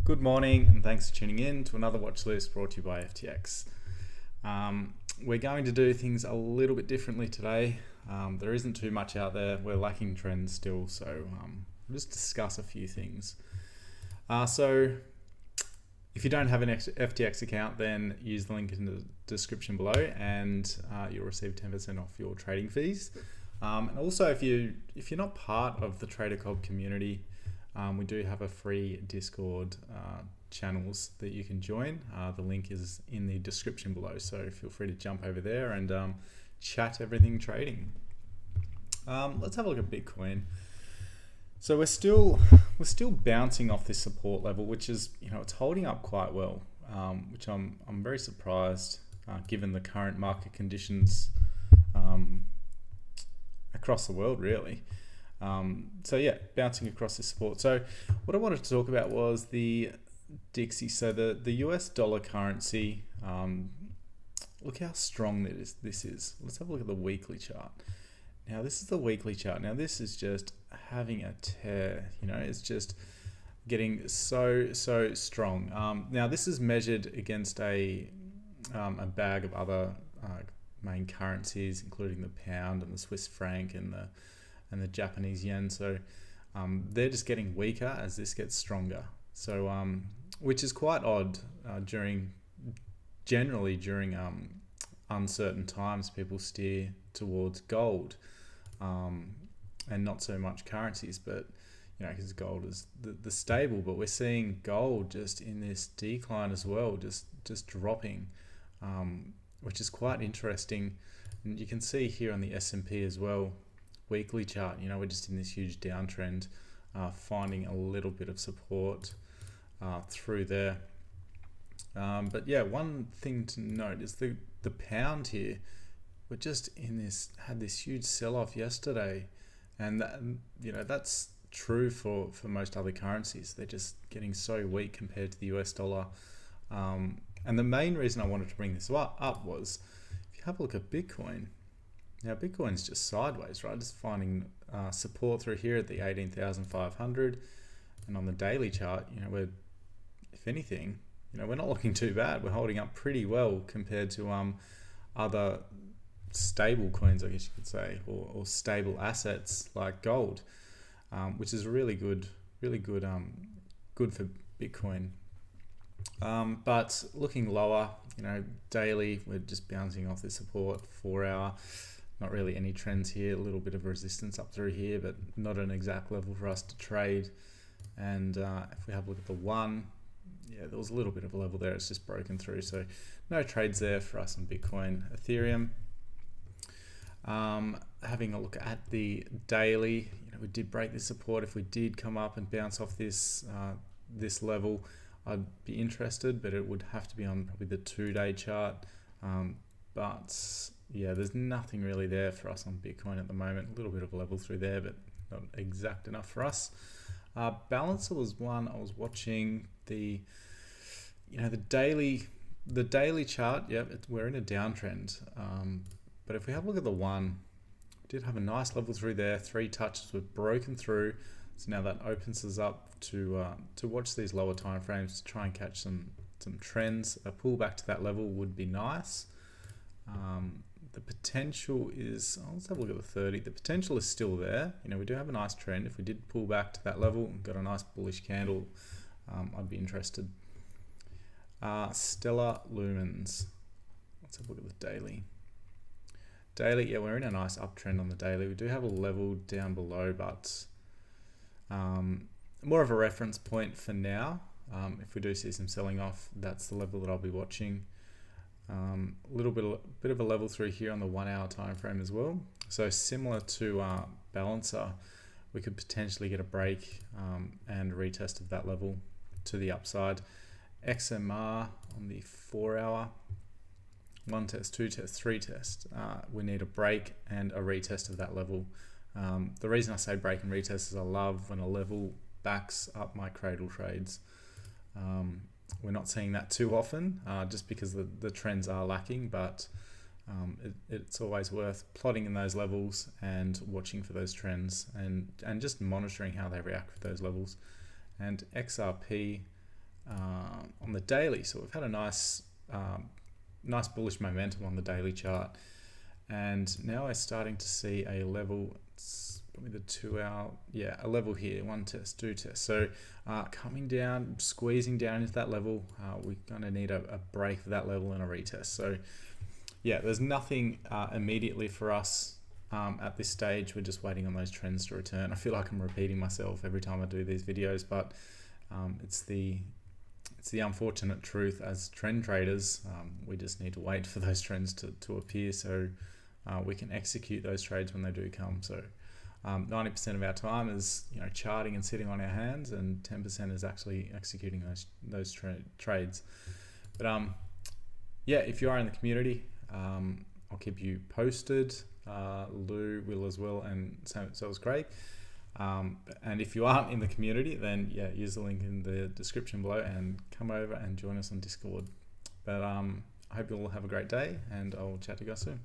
Good morning and thanks for tuning in to another watch list brought to you by FTX. We're going to do things a little bit differently today. There isn't too much out there. We're lacking trends still, so we'll just discuss a few things. So if you don't have an FTX account, then use the link in the description below and you'll receive 10% off your trading fees. And also if you're not part of the TRADERCOBB community, we do have a free Discord channels that you can join. The link is in the description below, so feel free to jump over there and chat everything trading. Let's have a look at Bitcoin. So we're still bouncing off this support level, which is, it's holding up quite well, which I'm very surprised given the current market conditions across the world, really. So yeah, bouncing across this support. So what I wanted to talk about was the Dixie. So the US dollar currency, look how strong this is. Let's have a look at the weekly chart. Now this is the weekly chart. Now this is just having a tear, it's just getting so strong. Now this is measured against a bag of other main currencies, including the pound and the Swiss franc and the Japanese yen. So they're just getting weaker as this gets stronger. So which is quite odd generally during uncertain times, people steer towards gold and not so much currencies, but because gold is the stable, but we're seeing gold just in this decline as well, just dropping, which is quite interesting. And you can see here on the S&P as well, weekly chart, we're just in this huge downtrend, finding a little bit of support through there. But yeah, one thing to note is the pound here. We're just had this huge sell-off yesterday, and that's true for most other currencies. They're just getting so weak compared to the US dollar. And the main reason I wanted to bring this up was, if you have a look at Bitcoin. Now Bitcoin's just sideways, right? Just finding support through here at the 18,500, and on the daily chart, we're, if anything, we're not looking too bad. We're holding up pretty well compared to other stable coins, I guess you could say, or stable assets like gold, which is really good for Bitcoin. But looking lower, daily, we're just bouncing off this support, 4 hour. Not really any trends here, a little bit of resistance up through here, but not an exact level for us to trade. And if we have a look at the one, yeah, there was a little bit of a level there, it's just broken through. So no trades there for us on Bitcoin. Ethereum, having a look at the daily, we did break this support. If we did come up and bounce off this level, I'd be interested, but it would have to be on probably the 2-day chart. But yeah, there's nothing really there for us on Bitcoin at the moment. A little bit of a level through there, but not exact enough for us. Balancer was one I was watching. The daily chart. Yep, we're in a downtrend. But if we have a look at the one, we did have a nice level through there. 3 touches were broken through. So now that opens us up to watch these lower time frames to try and catch some trends. A pullback to that level would be nice. The potential is, let's have a look at the 30. The potential is still there. We do have a nice trend. If we did pull back to that level and got a nice bullish candle, I'd be interested. Stellar Lumens. Let's have a look at the daily. Daily, yeah, we're in a nice uptrend on the daily. We do have a level down below, but more of a reference point for now. If we do see some selling off, that's the level that I'll be watching. Little bit of a level through here on the 1 hour time frame as well. So similar to Balancer, we could potentially get a break and retest of that level to the upside. XMR on the 4 hour, 1 test, 2 test, 3 test. We need a break and a retest of that level. The reason I say break and retest is I love when a level backs up my cradle trades. We're not seeing that too often, just because the trends are lacking, but it's always worth plotting in those levels and watching for those trends and just monitoring how they react with those levels. And XRP, on the daily. So we've had a nice bullish momentum on the daily chart, and now we're starting to see a level. It's probably the 2 hour, a level here, one test, two tests. So coming down, squeezing down into that level, we're going to need a break of that level and a retest. So yeah, there's nothing immediately for us at this stage. We're just waiting on those trends to return. I feel like I'm repeating myself every time I do these videos, but it's the unfortunate truth as trend traders. We just need to wait for those trends to appear so we can execute those trades when they do come. So 90% of our time is charting and sitting on our hands, and 10% is actually executing those trades. But if you are in the community, I'll keep you posted. Lou will as well, and so is Craig. And if you aren't in the community, then use the link in the description below and come over and join us on Discord. But I hope you all have a great day, and I'll chat to you guys soon.